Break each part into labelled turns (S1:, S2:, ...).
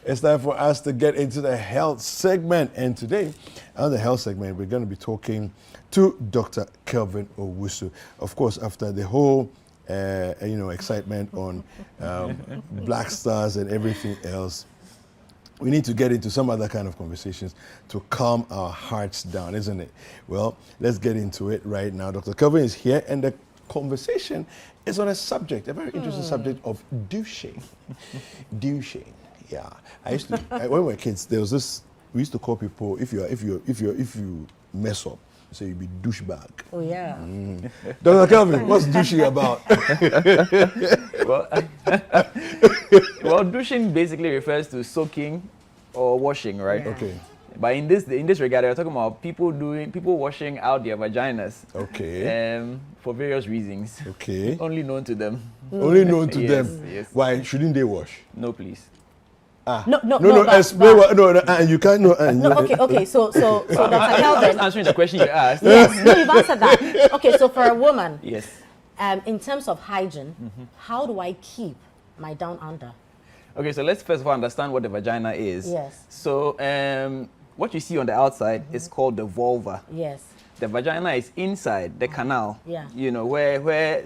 S1: It's time for us to get into the health segment. And today, on the health segment, we're going to be talking to Dr. Kelvin Owusu. Of course, after the whole excitement on Black Stars and everything else, we need to get into some other kind of conversations to calm our hearts down, isn't it? Well, let's get into it right now. Dr. Kelvin is here, and the conversation is on a subject, a very interesting subject of douching. Douching, yeah. When we were kids, there was this. We used to call people if you mess up, so you be douchebag.
S2: Oh yeah.
S1: Dr. Kelvin, what's douching about?
S3: Well, douching basically refers to soaking or washing, right?
S2: Yeah.
S1: Okay.
S3: But in this regard, we're talking about people washing out their vaginas.
S1: Okay.
S3: For various reasons.
S1: Okay.
S3: Only known to them.
S1: Only known to
S3: Yes,
S1: them.
S3: yes.
S1: Why shouldn't they wash?
S3: No, please.
S1: You can't.
S2: Okay. So Dr.
S3: I'm just
S2: Kelvin.
S3: answering the question you asked.
S2: Yes, no, you've answered that. Okay, so for a woman,
S3: Yes.
S2: in terms of hygiene, how do I keep my down under?
S3: Okay, so let's first of all understand what the vagina is.
S2: Yes.
S3: So what you see on the outside is called the vulva.
S2: Yes.
S3: The vagina is inside the canal.
S2: Yeah.
S3: You know, where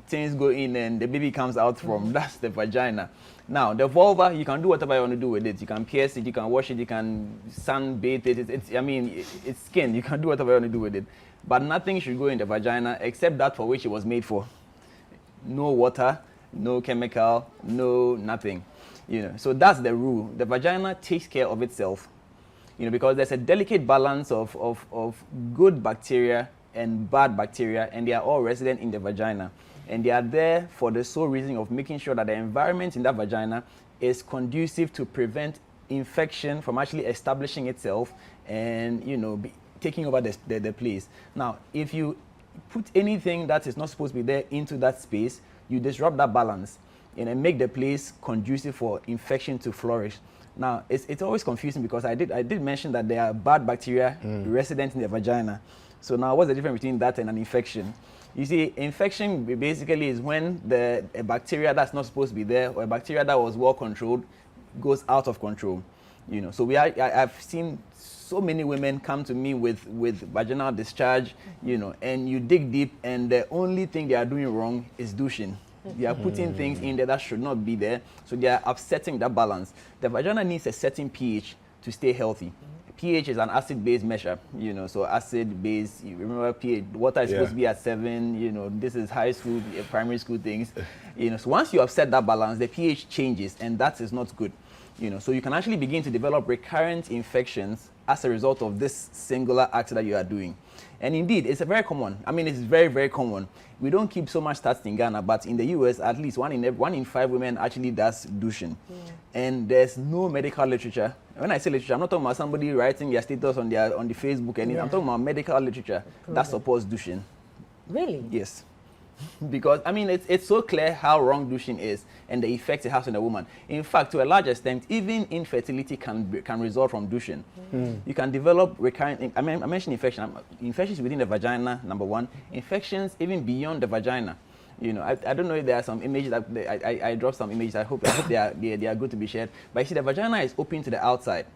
S3: things go in and the baby comes out from. That's the vagina. Now, the vulva, you can do whatever you want to do with it. You can pierce it, you can wash it, you can sunbathe it. It's skin. You can do whatever you want to do with it. But nothing should go in the vagina except that for which it was made for. No water, no chemical, no nothing. You know, so that's the rule. The vagina takes care of itself. You know, because there's a delicate balance of good bacteria and bad bacteria, and they are all resident in the vagina. And they are there for the sole reason of making sure that the environment in that vagina is conducive to prevent infection from actually establishing itself and, you know, taking over the place. Now, if you put anything that is not supposed to be there into that space, you disrupt that balance and make the place conducive for infection to flourish. Now, it's always confusing because I did mention that there are bad bacteria resident in the vagina. So now, what's the difference between that and an infection? You see, infection basically is when a bacteria that's not supposed to be there, or a bacteria that was well controlled, goes out of control. You know, so I've seen so many women come to me with vaginal discharge, you know, and you dig deep, and the only thing they are doing wrong is douching. They are putting things in there that should not be there, so they are upsetting that balance. The vagina needs a certain pH to stay healthy. pH is an acid-base measure, you know, so acid-base, you remember pH, water is supposed to be at 7, you know, this is high school, primary school things, you know, so once you upset that balance, the pH changes, and that is not good, you know, so you can actually begin to develop recurrent infections as a result of this singular act that you are doing. And indeed, it's very common. I mean, it's very, very common. We don't keep so much stats in Ghana, but in the US, at least one in 5 women actually does douching. And there's no medical literature. When I say literature, I'm not talking about somebody writing their status on the Facebook, and I'm talking about medical literature that supports douching.
S2: Really?
S3: Yes. Because, I mean, it's so clear how wrong douching is and the effect it has on a woman. In fact, to a large extent, even infertility can result from douching. You can develop recurrent, I mentioned infections within the vagina, number one, infections even beyond the vagina. You know, I don't know if there are some images, I dropped some images, I hope they are good to be shared. But you see, the vagina is open to the outside.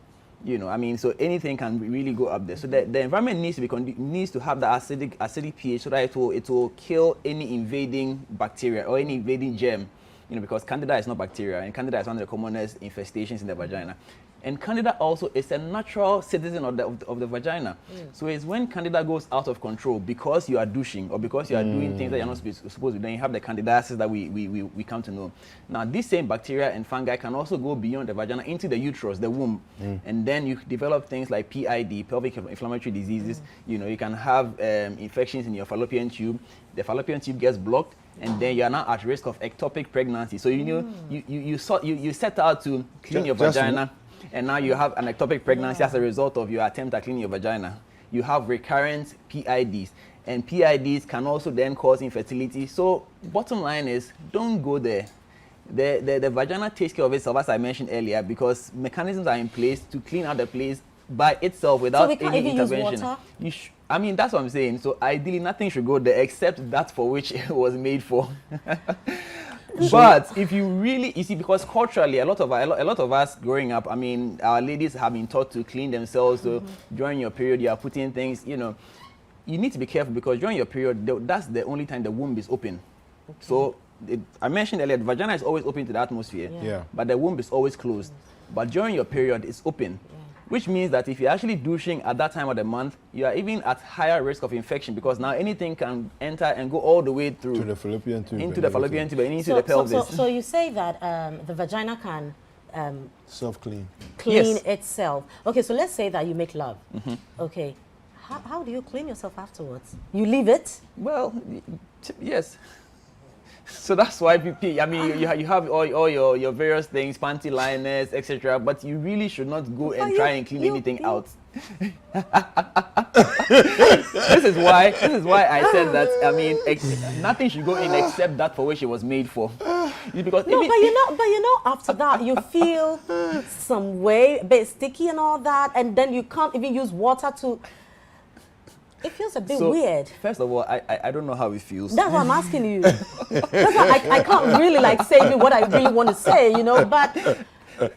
S3: You know, I mean, so anything can really go up there. So the environment needs to have the acidic pH so that it will kill any invading bacteria or any invading germ. You know, because Candida is not bacteria, and Candida is one of the commonest infestations in the vagina. And Candida also is a natural citizen of the vagina. So it's when Candida goes out of control because you are douching or because you are doing things that you're not supposed to do, then you have the candidiasis that we come to know. Now, these same bacteria and fungi can also go beyond the vagina into the uterus, the womb. And then you develop things like PID, pelvic inflammatory diseases. You know, you can have infections in your fallopian tube. The fallopian tube gets blocked, and then you are now at risk of ectopic pregnancy. So, you know, you set out to clean your vagina, and now you have an ectopic pregnancy as a result of your attempt at cleaning your vagina. You have recurrent PIDs, and PIDs can also then cause infertility. So bottom line is, don't go there. The vagina takes care of itself, as I mentioned earlier, because mechanisms are in place to clean out the place by itself without any intervention.
S2: Use water?
S3: I mean, that's what I'm saying. So ideally, nothing should go there except that for which it was made for. But if you really, you see, because culturally, a lot of us growing up, I mean, our ladies have been taught to clean themselves. So during your period, you are putting things, you know, you need to be careful because during your period, that's the only time the womb is open. Okay. So I mentioned earlier, the vagina is always open to the atmosphere, but the womb is always closed. But during your period, it's open. Which means that if you're actually douching at that time of the month, you are even at higher risk of infection because now anything can enter and go all the way through
S1: to the fallopian tube,
S3: into the fallopian tube and into the pelvis.
S2: So you say that the vagina can
S1: self-clean,
S2: clean itself. Okay, so let's say that you make love. Okay, how do you clean yourself afterwards? You leave it?
S3: Well, yes. So that's why I mean, you have all your various things, panty liners, etc. But you really should not go and try and clean anything out. This is why I said that. I mean, nothing should go in except that for which it was made for. Because
S2: no, but you know, after that you feel some way, a bit sticky and all that, and then you can't even use water to. It feels a bit weird.
S3: First of all, I don't know how it feels.
S2: That's why I'm asking you. I can't really like say what I really want to say, you know. But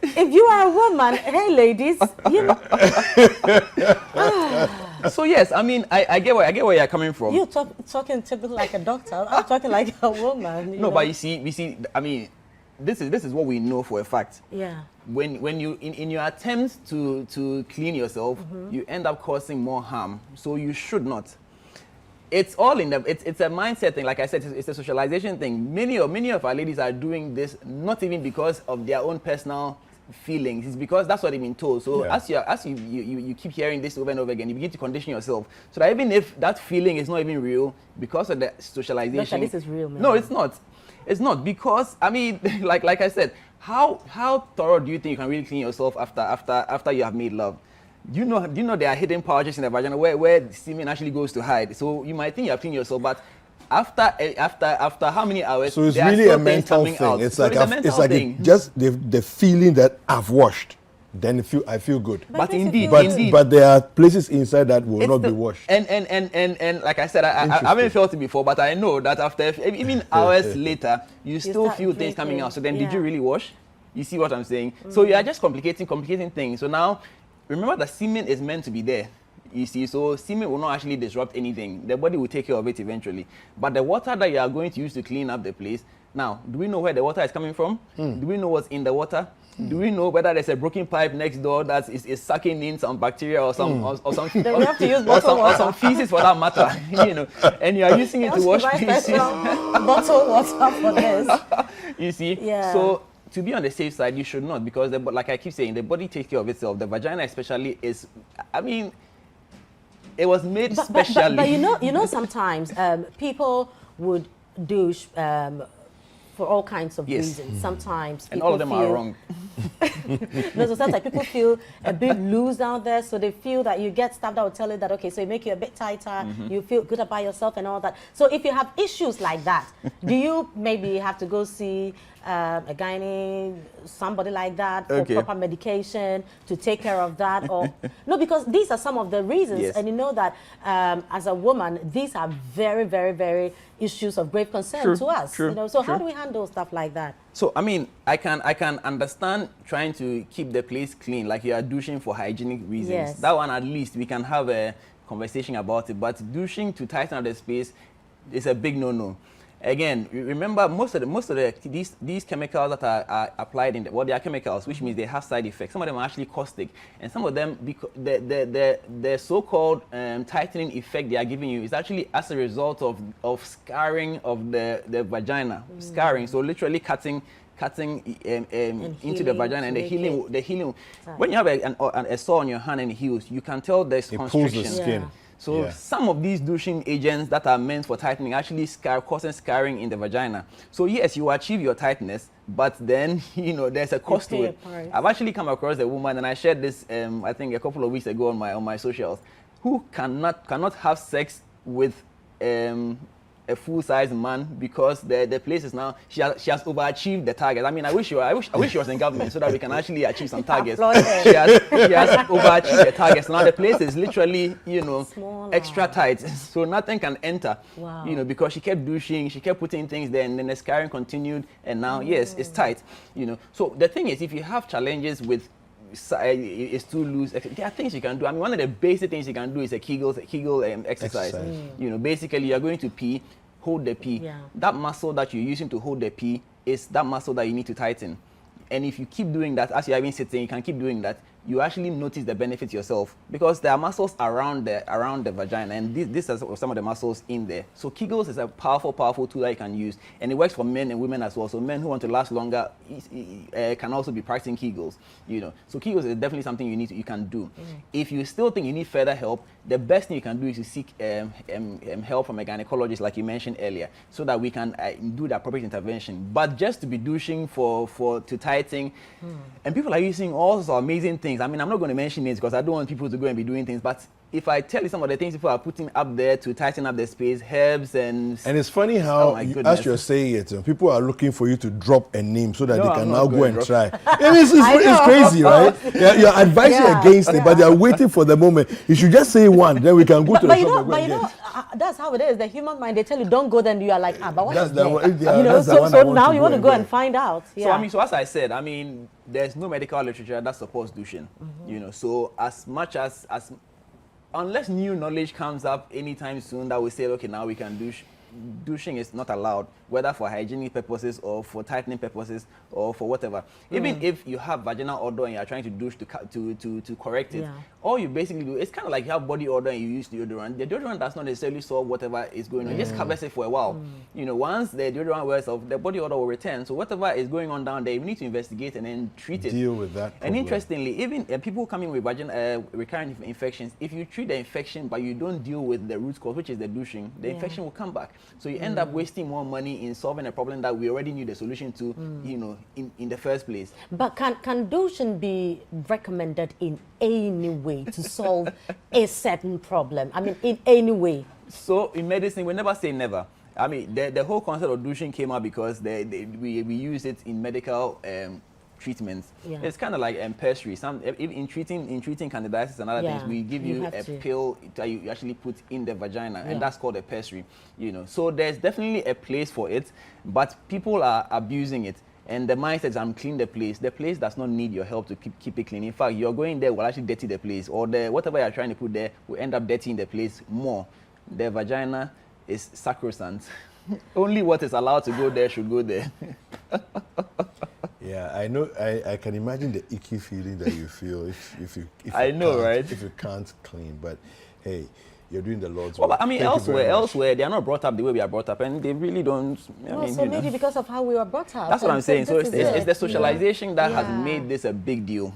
S2: if you are a woman, hey ladies, you know.
S3: So yes, I mean, I get where you're coming from.
S2: You're talking typically like a doctor. I'm talking like a woman.
S3: No,
S2: know?
S3: but we see. I mean, this is what we know for a fact.
S2: Yeah.
S3: When you in your attempts to clean yourself, you end up causing more harm. So you should not. It's all in the it's a mindset thing. Like I said, it's a socialization thing. Many of our ladies are doing this not even because of their own personal feelings. It's because that's what they've been told. So as you keep hearing this over and over again, you begin to condition yourself. So that even if that feeling is not even real, because of the socialization.
S2: Doctor, this is real, man.
S3: No, it's not. It's not, because I mean, like I said, how thorough do you think you can really clean yourself after you have made love? Do you know there are hidden pouches in the vagina where semen actually goes to hide? So you might think you have cleaned yourself, but after how many hours?
S1: So it's really a mental thing.
S3: Out.
S1: It's
S3: so
S1: like just the feeling that I've washed. Then I feel good.
S3: But indeed,
S1: but there are places inside that will not be washed.
S3: And like I said, I haven't felt it before, but I know that after even hours later, you still feel things coming out. So then, did you really wash? You see what I'm saying? So you are just complicating things. So now, remember that semen is meant to be there. You see, so semen will not actually disrupt anything. The body will take care of it eventually. But the water that you are going to use to clean up the place, now, do we know where the water is coming from? Do we know what's in the water? Do we know whether there's a broken pipe next door that is sucking in some bacteria or some or some
S2: then we have to use bottled water.
S3: or some feces for that matter, you know, and you are using it to wash places.
S2: Bottled water for this.
S3: You see,
S2: yeah.
S3: So to be on the safe side, you should not, because like I keep saying, the body takes care of itself. The vagina especially is, I mean, it was made specially.
S2: But you know, sometimes people would douche. For all kinds of reasons. Sometimes
S3: and all of them are wrong.
S2: No, so sometimes people feel a bit loose down there, so they feel that you get stabbed out, tell you that, okay, so you make you a bit tighter, you feel good about yourself and all that. So if you have issues like that, do you maybe have to go see a gynae, somebody like that, for proper medication to take care of that? Or no, because these are some of the reasons, and you know that as a woman, these are very, very, very issues of grave concern to us. You know, so how do we handle stuff like that?
S3: So I mean, I can understand trying to keep the place clean, like you are douching for hygienic reasons.
S2: Yes.
S3: That one, at least we can have a conversation about it. But douching to tighten up the space is a big no-no. Again, remember most of these chemicals that are applied in they are chemicals, which means they have side effects. Some of them are actually caustic, and some of them, the so-called tightening effect they are giving you is actually as a result of scarring of the vagina, scarring. So literally cutting into the vagina, and the healing. When you have a sore on your hand and it heals, you can tell there's constriction.
S1: It pulls the skin.
S3: So some of these douching agents that are meant for tightening actually causing scarring in the vagina. So yes, you achieve your tightness, but then there's a cost to it. I've actually come across a woman, and I shared this I think a couple of weeks ago on my socials, who cannot have sex with a a full-size man because the place is now she has overachieved the target. I mean, I wish she was in government so that we can actually achieve some targets. She has overachieved the targets. Now the place is literally, you know,
S2: smaller,
S3: extra tight, so nothing can enter.
S2: Wow.
S3: You know, because she kept douching, she kept putting things there, and then the scarring continued, and now yes, it's tight. You know, so the thing is, if you have challenges with it's too loose, there are things you can do. I mean, one of the basic things you can do is a Kegel exercise. You know, basically you are going to pee, hold the pee.
S2: Yeah.
S3: That muscle that you're using to hold the pee is that muscle that you need to tighten. And if you keep doing that, as you're even sitting, you can keep doing that, you actually notice the benefits yourself, because there are muscles around the vagina, and this is some of the muscles in there. So Kegels is a powerful tool that you can use, and it works for men and women as well. So men who want to last longer can also be practicing Kegels. You know, so Kegels is definitely something you can do. If you still think you need further help, the best thing you can do is to seek help from a gynecologist, like you mentioned earlier, so that we can do the appropriate intervention. But just to be douching to tighten, and people are using all sorts of amazing things. I mean, I'm not going to mention names because I don't want people to go and be doing things, but if I tell you some of the things people are putting up there to tighten up the space, herbs and
S1: it's funny how, as you're saying it, people are looking for you to drop a name so that they can now go and try. It's crazy, right? You're advising against it, but they're waiting for the moment. You should just say one, then we can go to the shop.
S2: But you know, that's how it is. The human mind, they tell you don't go, then you are like, but what is
S1: that?
S2: You know, so now you want to go and find out.
S3: So I mean, so as I said, I mean, there's no medical literature that supports douching. You know, so as much as unless new knowledge comes up anytime soon that we say, okay, now we can douche, douching is not allowed, whether for hygienic purposes or for tightening purposes or for whatever. Even if you have vaginal odor and you're trying to douche to correct it, all you basically do, it's kind of like you have body odor and you use deodorant. The deodorant does not necessarily solve whatever is going on. It just covers it for a while. You know, once the deodorant wears off, the body odor will return. So whatever is going on down there, you need to investigate and then treat it.
S1: Deal with that problem.
S3: And interestingly, even people coming with recurrent infections, if you treat the infection but you don't deal with the root cause, which is the douching, the infection will come back. So you end up wasting more money in solving a problem that we already knew the solution to, you know, in the first place.
S2: But can douching be recommended in any way to solve a certain problem? I mean, in any way?
S3: So in medicine, we never say never. I mean, the whole concept of douching came out because we use it in medical treatments. It's kind of like pessary. In treating candidiasis and other things, we give you a pill that you actually put in the vagina, and that's called a pessary. You know, so there's definitely a place for it, but people are abusing it. And the mindset is, I'm clean the place. The place does not need your help to keep it clean. In fact, you're going there will actually dirty the place, or whatever you're trying to put there will end up dirtying the place more. The vagina is sacrosanct. Only what is allowed to go there should go there.
S1: Yeah, I know. I can imagine the icky feeling that you feel if you can't clean. But hey, you're doing the Lord's work.
S3: Well, I mean, elsewhere they are not brought up the way we are brought up, and they really don't.
S2: So maybe because of how we were brought up.
S3: That's what I'm saying. So it's the socialization that has made this a big deal.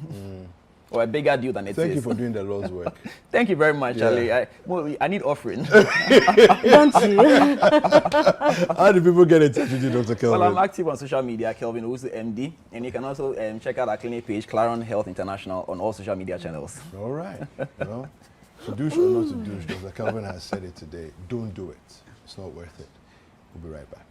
S3: Or a bigger deal than it is.
S1: Thank you for doing the Lord's work.
S3: Thank you very much, Charlie. I need offering.
S2: Don't you?
S1: How do people get in touch with you, Dr. Kelvin?
S3: Well, I'm active on social media, Kelvin Owusu MD, and you can also check out our clinic page, Claron Health International, on all social media channels.
S1: All right. Well, to douche or not to douche, Dr. Kelvin has said it today. Don't do it. It's not worth it. We'll be right back.